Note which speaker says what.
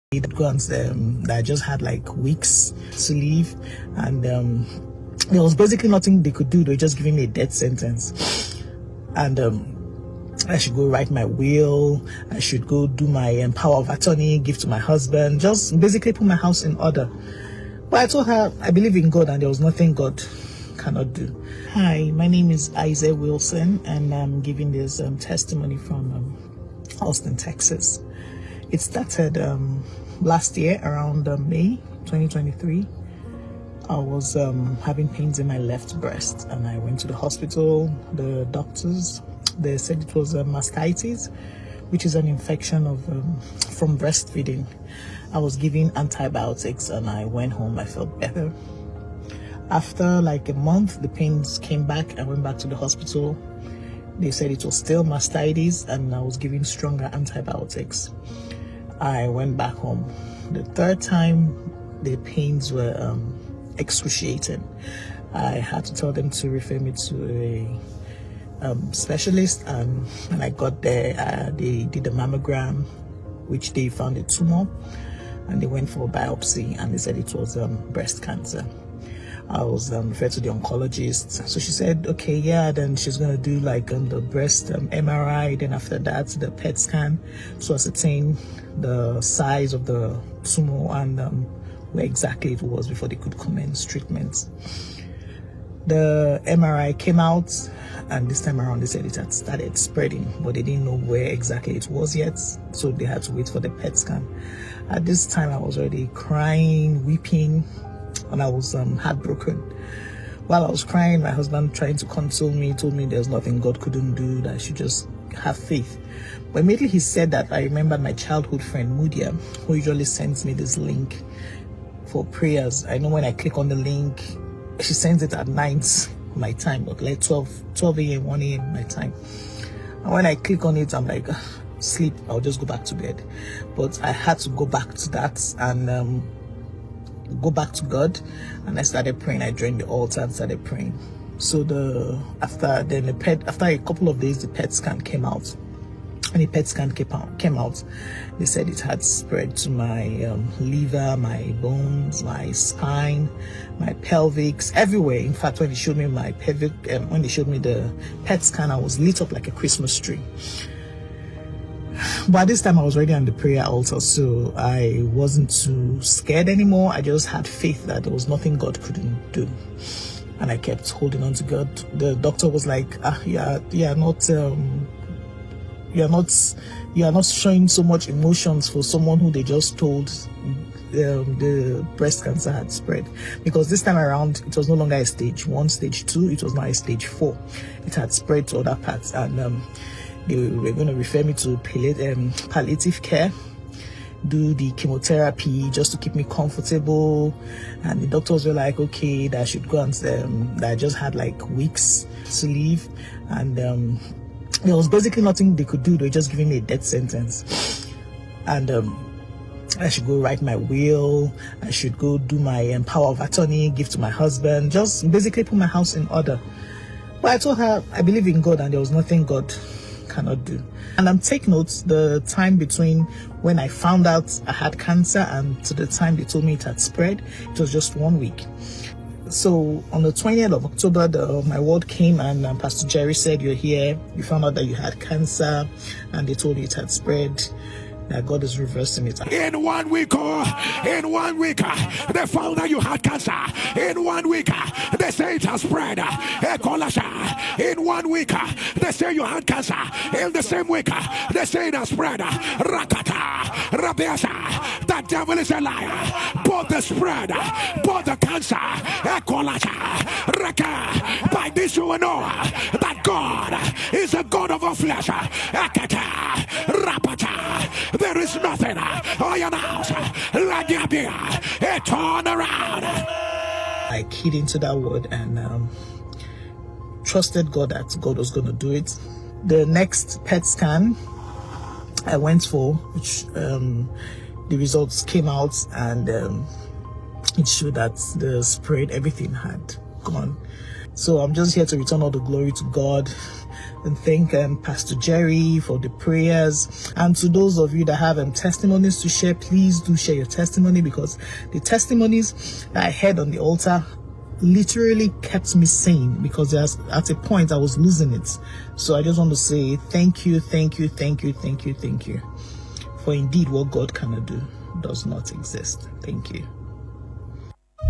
Speaker 1: Because I just had like weeks to live, and there was basically nothing they could do. They were just giving me a death sentence, and I should go write my will. I should go do my power of attorney, give to my husband, just basically put my house in order. But I told her I believe in God, and there was nothing God cannot do. Hi, my name is Isaac Wilson, and I'm giving this testimony from Austin, Texas. It started last year around May 2023. I was having pains in my left breast, and I went to the hospital. The doctors, they said it was mastitis, which is an infection of from breastfeeding. I was given antibiotics, and I went home. I felt better. After like a month, the pains came back. I went back to the hospital. They said it was still mastitis, and I was given stronger antibiotics. I went back home. The third time, the pains were excruciating. I had to tell them to refer me to a specialist, and when I got there, they did a mammogram, which they found a tumor, and they went for a biopsy, and they said it was breast cancer. I was referred to the oncologist. So she said, okay, yeah, then she's going to do like the breast MRI. Then after that, the PET scan to ascertain the size of the tumor and where exactly it was before they could commence treatment. The MRI came out, and this time around they said it had started spreading, but they didn't know where exactly it was yet. So they had to wait for the PET scan. At this time, I was already crying, weeping, and I was heartbroken. While I was crying, my husband, trying to console me, told me there's nothing God couldn't do, that I should just have faith. But immediately he said that, I remembered my childhood friend Mudia, who usually sends me this link for prayers. I know when I click on the link, she sends it at night my time, but like 12 a.m., 1 a.m. my time. And when I click on it, I'm like, sleep, I'll just go back to bed. But I had to go back to that and go back to God, and I started praying. I joined the altar and started praying. So after a couple of days, the PET scan came out, and the PET scan came out. They said it had spread to my liver, my bones, my spine, my pelvics, everywhere. In fact, when they showed me my pelvic, when they showed me the PET scan, I was lit up like a Christmas tree. But at this time, I was already on the prayer altar, so I wasn't too scared anymore. I just had faith that there was nothing God couldn't do, and I kept holding on to God. The doctor was like, you are not showing so much emotions for someone who they just told the breast cancer had spread, because this time around it was no longer a stage 1, stage 2, it was now a stage 4. It had spread to other parts, and they were going to refer me to palliative care, do the chemotherapy just to keep me comfortable. And the doctors were like, okay, that I should go, and that I just had like weeks to live, and there was basically nothing they could do. They were just giving me a death sentence, and I should go write my will. I should go do my power of attorney, give to my husband, just basically put my house in order. But I told her I believe in God, and there was nothing God cannot do. And I'm taking notes, the time between when I found out I had cancer and to the time they told me it had spread, it was just 1 week. So on the 20th of October, my ward came, and Pastor Jerry said, you're here, you found out that you had cancer, and they told you it had spread, that God is reversing it.
Speaker 2: In 1 week, they found out you had cancer. In 1 week, they say it has spread. In 1 week, they say you had cancer. In the same week, they say it has spread. Rakata, Rabiasa, the devil is a liar. Both the spread, both the cancer. By this you will know that God is a God of all flesh. There is nothing on your house like a turn around.
Speaker 1: I keyed into that word and trusted God that God was going to do it. The next PET scan I went for, which the results came out, and it showed that the spread, everything had gone. So I'm just here to return all the glory to God and thank Pastor Jerry for the prayers. And to those of you that have testimonies to share, please do share your testimony, because the testimonies that I heard on the altar literally kept me sane, because at a point I was losing it. So I just want to say thank you. For indeed what God cannot do does not exist. Thank you.